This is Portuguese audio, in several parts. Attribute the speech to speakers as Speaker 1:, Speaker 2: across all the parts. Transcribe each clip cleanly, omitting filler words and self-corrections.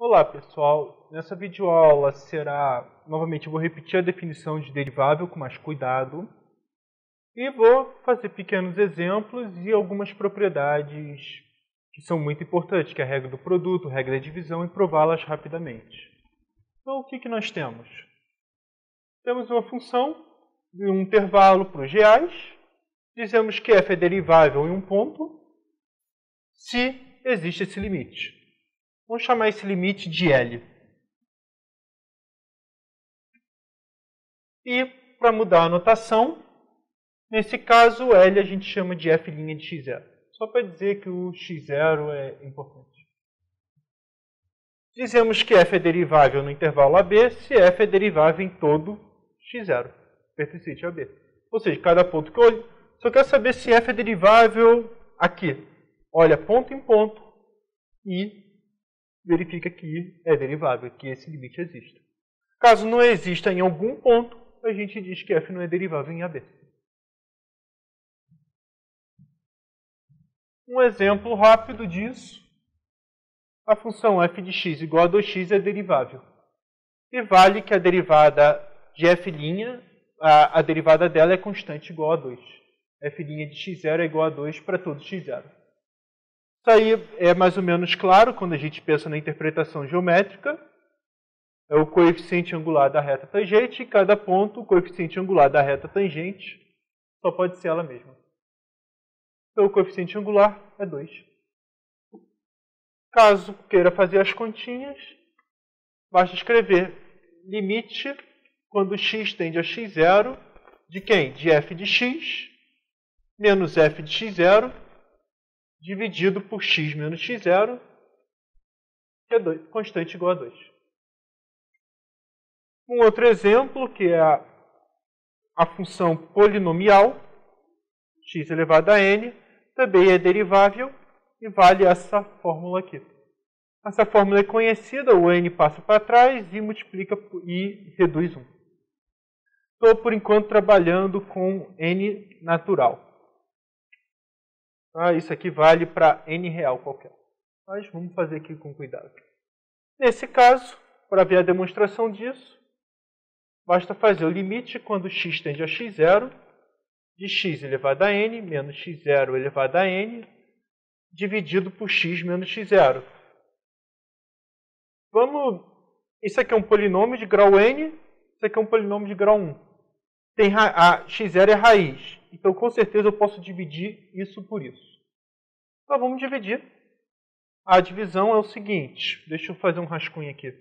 Speaker 1: Olá pessoal, nessa videoaula novamente eu vou repetir a definição de derivável com mais cuidado e vou fazer pequenos exemplos e algumas propriedades que são muito importantes, que é a regra do produto, a regra da divisão e prová-las rapidamente. Então o que nós temos? Temos uma função de um intervalo para os reais, dizemos que f é derivável em um ponto se existe esse limite. Vamos chamar esse limite de L. E, para mudar a notação, nesse caso, L a gente chama de f' de x0. Só para dizer que o x0 é importante. Dizemos que f é derivável no intervalo AB se f é derivável em todo x0, pertencente a B. Ou seja, cada ponto que eu olho, só quero saber se f é derivável aqui. Olha ponto em ponto e verifica que é derivável, que esse limite existe. Caso não exista em algum ponto, a gente diz que f não é derivável em AB. Um exemplo rápido disso, a função f de x igual a 2x é derivável. E vale que a derivada de f', a derivada dela é constante igual a 2. f' de x0 é igual a 2 para todo x0. Isso aí é mais ou menos claro quando a gente pensa na interpretação geométrica. É o coeficiente angular da reta tangente e cada ponto, o coeficiente angular da reta tangente, só pode ser ela mesma. Então o coeficiente angular é 2. Caso queira fazer as continhas, basta escrever limite quando x tende a x0 de quem? De f de x menos f de x0 dividido por x menos x0, que é constante igual a 2. Um outro exemplo, que é a função polinomial, x elevado a n, também é derivável e vale essa fórmula aqui. Essa fórmula é conhecida, o n passa para trás e multiplica e reduz 1. Estou, por enquanto, trabalhando com n natural. Isso aqui vale para n real qualquer. Mas vamos fazer aqui com cuidado. Nesse caso, para ver a demonstração disso, basta fazer o limite quando x tende a x0 de x elevado a n menos x0 elevado a n dividido por x menos x0. Isso aqui é um polinômio de grau n, isso aqui é um polinômio de grau 1. A x0 é raiz, então com certeza eu posso dividir isso por isso. Então vamos dividir. A divisão é o seguinte, deixa eu fazer um rascunho aqui.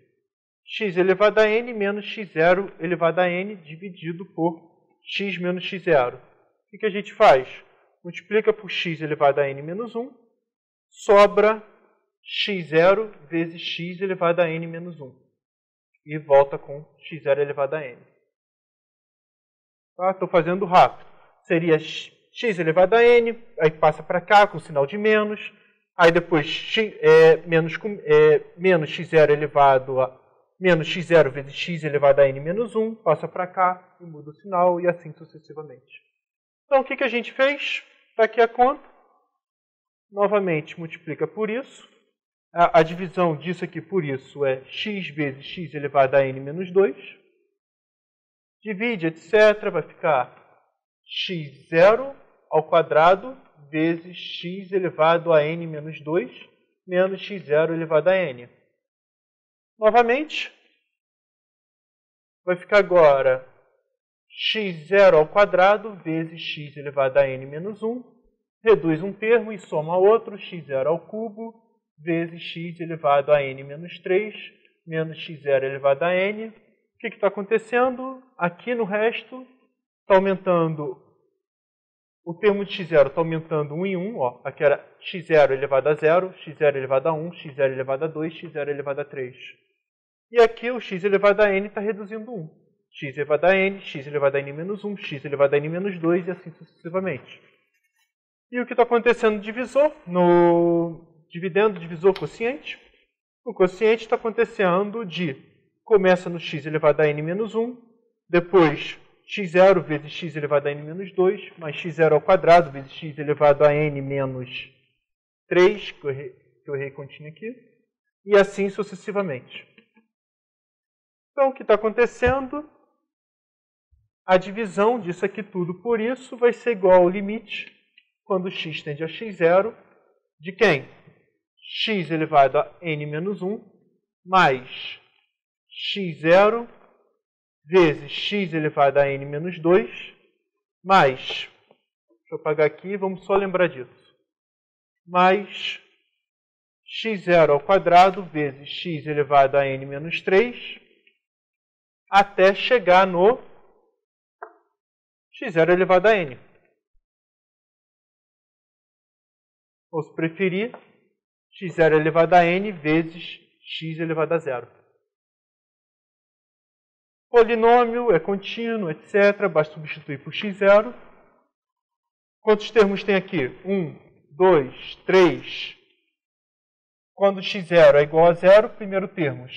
Speaker 1: X elevado a n menos x0 elevado a n dividido por x menos x0. O que a gente faz? Multiplica por x elevado a n menos 1, sobra x0 vezes x elevado a n menos 1. E volta com x0 elevado a n. Estou fazendo rápido. Seria x elevado a n, aí passa para cá com sinal de menos, aí depois menos x0 elevado a menos x0 vezes x elevado a n menos 1, passa para cá e muda o sinal e assim sucessivamente. Então o que a gente fez? Está aqui a conta. Novamente multiplica por isso. A divisão disso aqui por isso é x vezes x elevado a n menos 2. Divide, etc. Vai ficar x0 ao quadrado vezes x elevado a n menos 2 menos x0 elevado a n. Novamente, vai ficar agora x0 ao quadrado vezes x elevado a n menos 1. Reduz um termo e soma outro, x0 ao cubo vezes x elevado a n menos 3 menos x0 elevado a n. O que está acontecendo? Aqui no resto está aumentando, o termo de x0 está aumentando 1 em 1. Aqui era x0 elevado a 0, x0 elevado a 1, x0 elevado a 2, x0 elevado a 3. E aqui o x elevado a n está reduzindo 1. X elevado a n, x elevado a n menos 1, x elevado a n menos 2 e assim sucessivamente. E o que está acontecendo no divisor? No dividendo, divisor, quociente? O quociente está acontecendo começa no x elevado a n menos 1, depois x0 vezes x elevado a n menos 2, mais x0 ao quadrado vezes x elevado a n menos 3, que eu errei continha aqui, e assim sucessivamente. Então, o que está acontecendo? A divisão disso aqui tudo por isso vai ser igual ao limite, quando x tende a x0, de quem? X elevado a n menos 1, mais x0 vezes x elevado a n menos 2, mais, deixa eu apagar aqui, vamos só lembrar disso, mais x0 ao quadrado vezes x elevado a n menos 3, até chegar no x0 elevado a n. Ou, se preferir, x0 elevado a n vezes x elevado a 0. Polinômio é contínuo, etc. Basta substituir por x0. Quantos termos tem aqui? 1, 2, 3. Quando x0 é igual a 0, primeiro termo.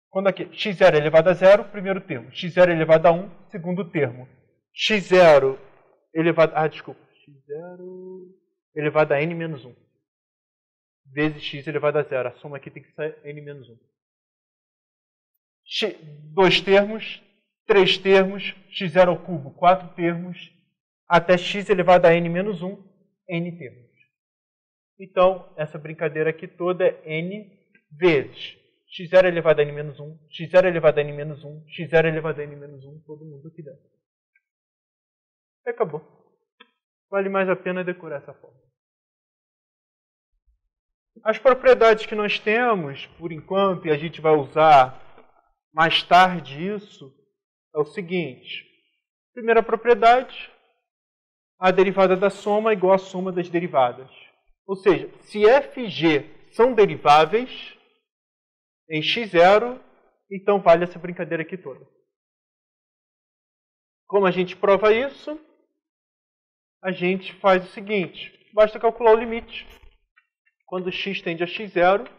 Speaker 1: Quando aqui x0 elevado a 0, primeiro termo. x0 elevado a 1, segundo termo. x0 elevado... x0 elevado a n menos 1. Vezes x elevado a 0. A soma aqui tem que ser n menos 1. 2 termos, 3 termos, x0 ao cubo, 4 termos, até x elevado a n menos 1, n termos. Então, essa brincadeira aqui toda é n vezes x0 elevado a n menos 1, x0 elevado a n menos 1, x0 elevado a n menos 1, todo mundo aqui dentro. E acabou. Vale mais a pena decorar essa forma. As propriedades que nós temos, por enquanto, e a gente vai usar mais tarde isso, é o seguinte. Primeira propriedade, a derivada da soma é igual à soma das derivadas. Ou seja, se f e g são deriváveis em x0, então vale essa brincadeira aqui toda. Como a gente prova isso? A gente faz o seguinte, basta calcular o limite. Quando x tende a x0,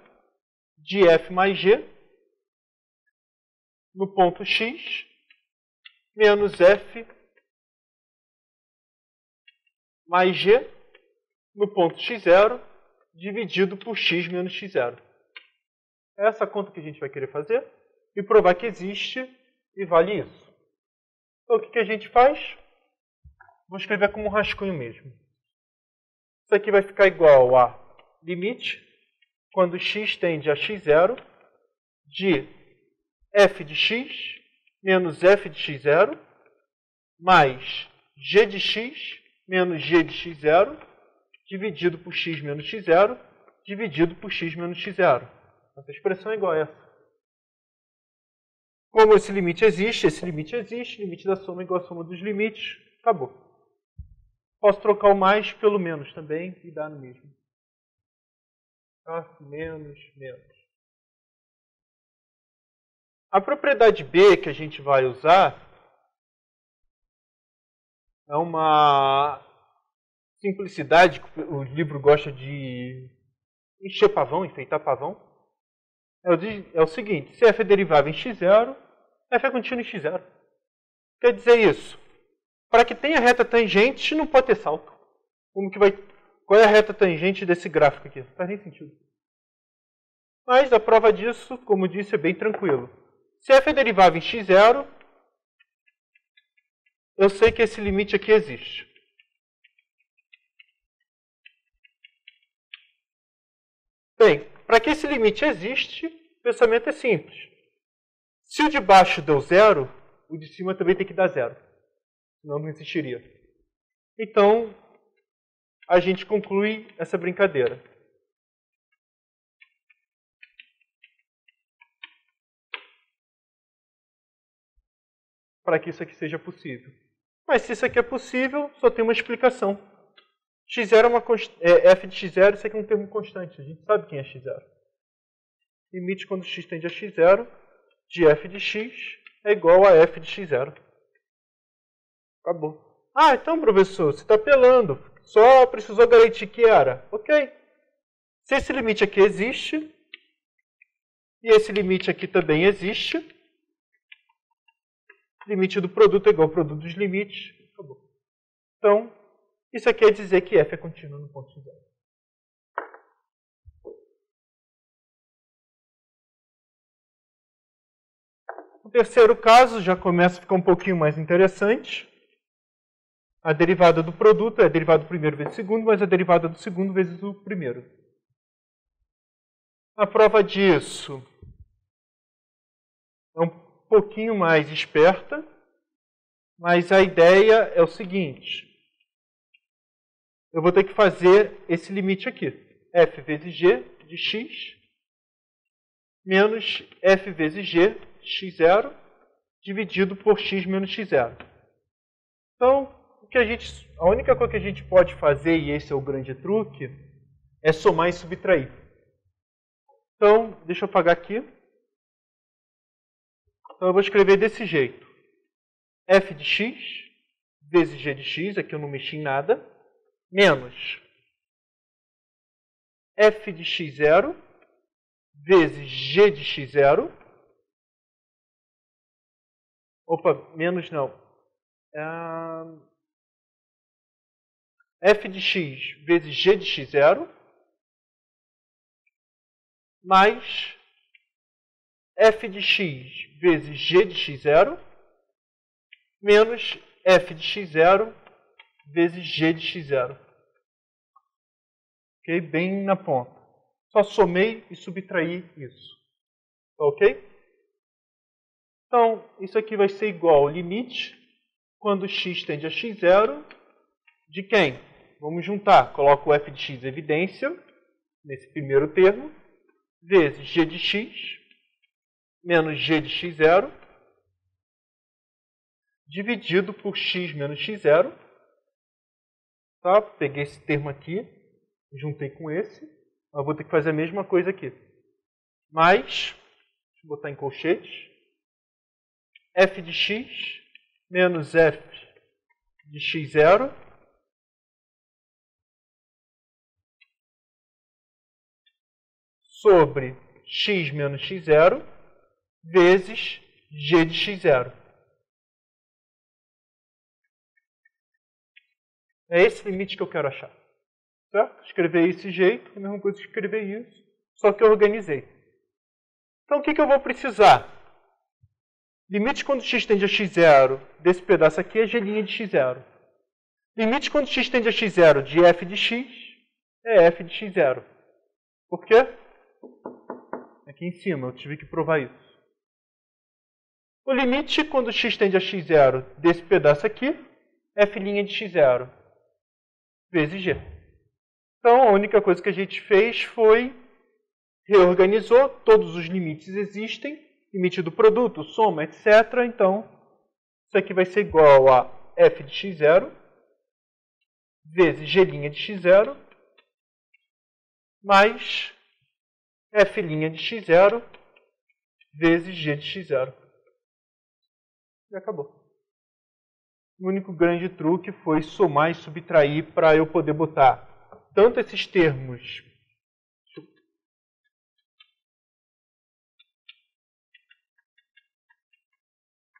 Speaker 1: de f mais g, no ponto x, menos f mais g, no ponto x0, dividido por x menos x0. É essa conta que a gente vai querer fazer e provar que existe e vale isso. Então, o que a gente faz? Vou escrever como um rascunho mesmo. Isso aqui vai ficar igual a limite, quando x tende a x0, de f de x menos f de x0, mais g de x menos g de x0, dividido por x menos x0, dividido por x menos x0. Essa expressão é igual a essa. Como esse limite existe, o limite da soma é igual à soma dos limites, acabou. Posso trocar o mais pelo menos também e dar no mesmo. Tá? Menos. A propriedade B que a gente vai usar é uma simplicidade que o livro gosta de encher pavão, enfeitar pavão. É o seguinte, se f é derivável em x0, f é contínuo em x0. Quer dizer isso? Para que tenha reta tangente, não pode ter salto. Qual é a reta tangente desse gráfico aqui? Não faz nem sentido. Mas a prova disso, como disse, é bem tranquilo. Se f é derivável em x0, eu sei que esse limite aqui existe. Bem, para que esse limite existe, o pensamento é simples. Se o de baixo deu 0, o de cima também tem que dar 0. Senão não existiria. Então, a gente conclui essa brincadeira. Para que isso aqui seja possível. Mas se isso aqui é possível, só tem uma explicação. x0 f de x0, isso aqui é um termo constante. A gente sabe quem é x0. Limite quando x tende a x0, de f de x é igual a f de x0. Acabou. Ah, então, professor, você está apelando. Só precisou garantir que era. Ok. Se esse limite aqui existe, e esse limite aqui também existe, limite do produto é igual ao produto dos limites. Acabou. Então, isso aqui quer dizer que f é contínuo no ponto 0. o terceiro caso já começa a ficar um pouquinho mais interessante. A derivada do produto é a derivada do primeiro vezes o segundo, mas a derivada do segundo vezes o primeiro. A prova disso é um pouquinho mais esperta, mas a ideia é o seguinte. Eu vou ter que fazer esse limite aqui. F vezes G de x menos F vezes G de x0 dividido por x menos x0. Então, a única coisa que a gente pode fazer, e esse é o grande truque, é somar e subtrair. Então, deixa eu apagar aqui. Então, eu vou escrever desse jeito. F de x vezes G de x, aqui eu não mexi em nada, menos F de x0 vezes G de x0. Opa, menos não. F de x vezes G de x0 mais F de x vezes G de x0 menos F de x0 vezes G de x0. Ok? Bem na ponta. Só somei e subtraí isso. Ok? Então, isso aqui vai ser igual ao limite quando x tende a x0 de quem? Vamos juntar. Coloco o f de x evidência, nesse primeiro termo, vezes g de x menos g de x0, dividido por x menos x0. Tá? Peguei esse termo aqui, juntei com esse. Eu vou ter que fazer a mesma coisa aqui. Mais, deixa eu botar em colchetes, f de x menos f de x0 sobre x menos x0 vezes g de x0. É esse limite que eu quero achar. Certo? Escrever desse jeito, a mesma coisa que escrever isso, só que eu organizei. Então, o que eu vou precisar? Limite quando x tende a x0 desse pedaço aqui é g' de x0. Limite quando x tende a x0 de f de x é f de x0. Por quê? Aqui em cima, eu tive que provar isso. O limite quando x tende a x0 desse pedaço aqui é f' de x0 vezes g. Então, a única coisa que a gente fez foi reorganizou, todos os limites existem, limite do produto, soma, etc. Então, isso aqui vai ser igual a f de x0 vezes g' de x0 mais f' de x0 vezes g de x0. E acabou. O único grande truque foi somar e subtrair para eu poder botar tanto esses termos.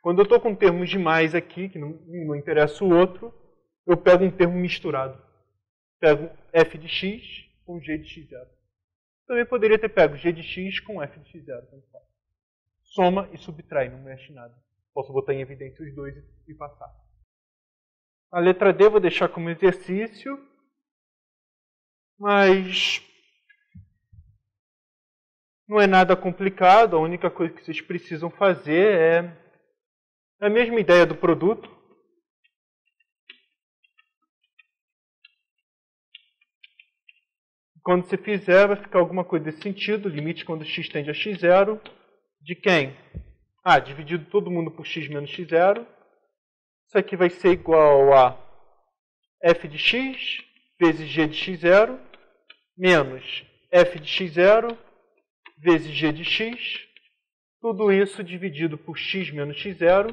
Speaker 1: Quando eu estou com termos demais aqui, que não interessa o outro, eu pego um termo misturado. Pego f de x com g de x0. Também poderia ter pego g de x com f de x0. Soma e subtrai, não mexe nada. Posso botar em evidência os dois e passar. A letra D eu vou deixar como exercício, mas não é nada complicado. A única coisa que vocês precisam fazer é a mesma ideia do produto. Quando você fizer, vai ficar alguma coisa desse sentido. Limite quando x tende a x0. De quem? Dividido todo mundo por x menos x0. Isso aqui vai ser igual a f de x vezes g de x0 menos f de x0 vezes g de x. Tudo isso dividido por x menos x0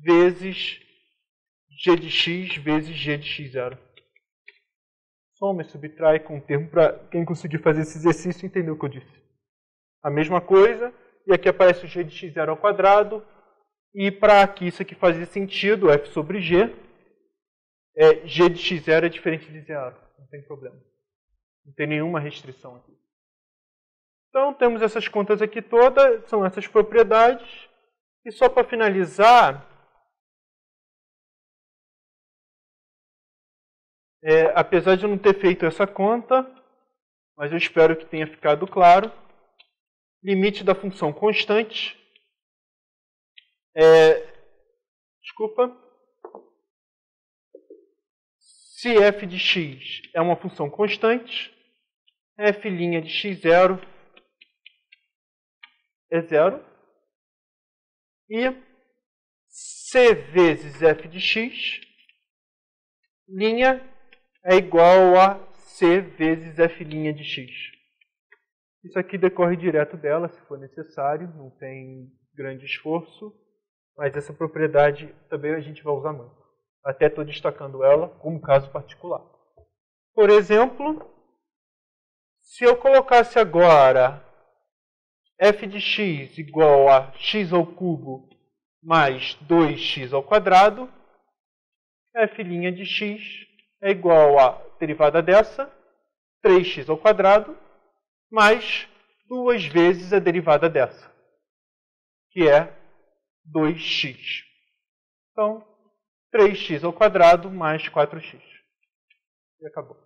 Speaker 1: vezes g de x vezes g de x0. Soma e subtrai com um termo para quem conseguir fazer esse exercício entender o que eu disse. A mesma coisa, e aqui aparece o g de x0 ao quadrado, e para aqui isso aqui fazia sentido, f sobre g, g de x0 é diferente de zero, não tem problema. Não tem nenhuma restrição aqui. Então temos essas contas aqui todas, são essas propriedades, E só para finalizar, apesar de eu não ter feito essa conta, mas eu espero que tenha ficado claro, limite da função constante se f de x é uma função constante, f' de x0 é 0, e c vezes f de x' é igual a c vezes f' de x. Isso aqui decorre direto dela, se for necessário, não tem grande esforço, mas essa propriedade também a gente vai usar muito. Até estou destacando ela como caso particular. Por exemplo, se eu colocasse agora f de x igual a x ao cubo mais 2x ao quadrado, f' de x é igual a derivada dessa, 3x ao quadrado, mais 2 vezes a derivada dessa, que é 2x. Então, 3x ao quadrado mais 4x. E acabou.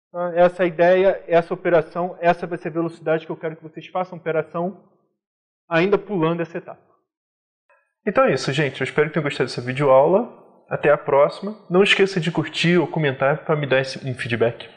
Speaker 1: Então, essa é a ideia, essa operação, essa vai ser a velocidade que eu quero que vocês façam a operação, ainda pulando essa etapa.
Speaker 2: Então é isso, gente. Eu espero que tenham gostado dessa videoaula. Até a próxima. Não esqueça de curtir ou comentar para me dar um feedback.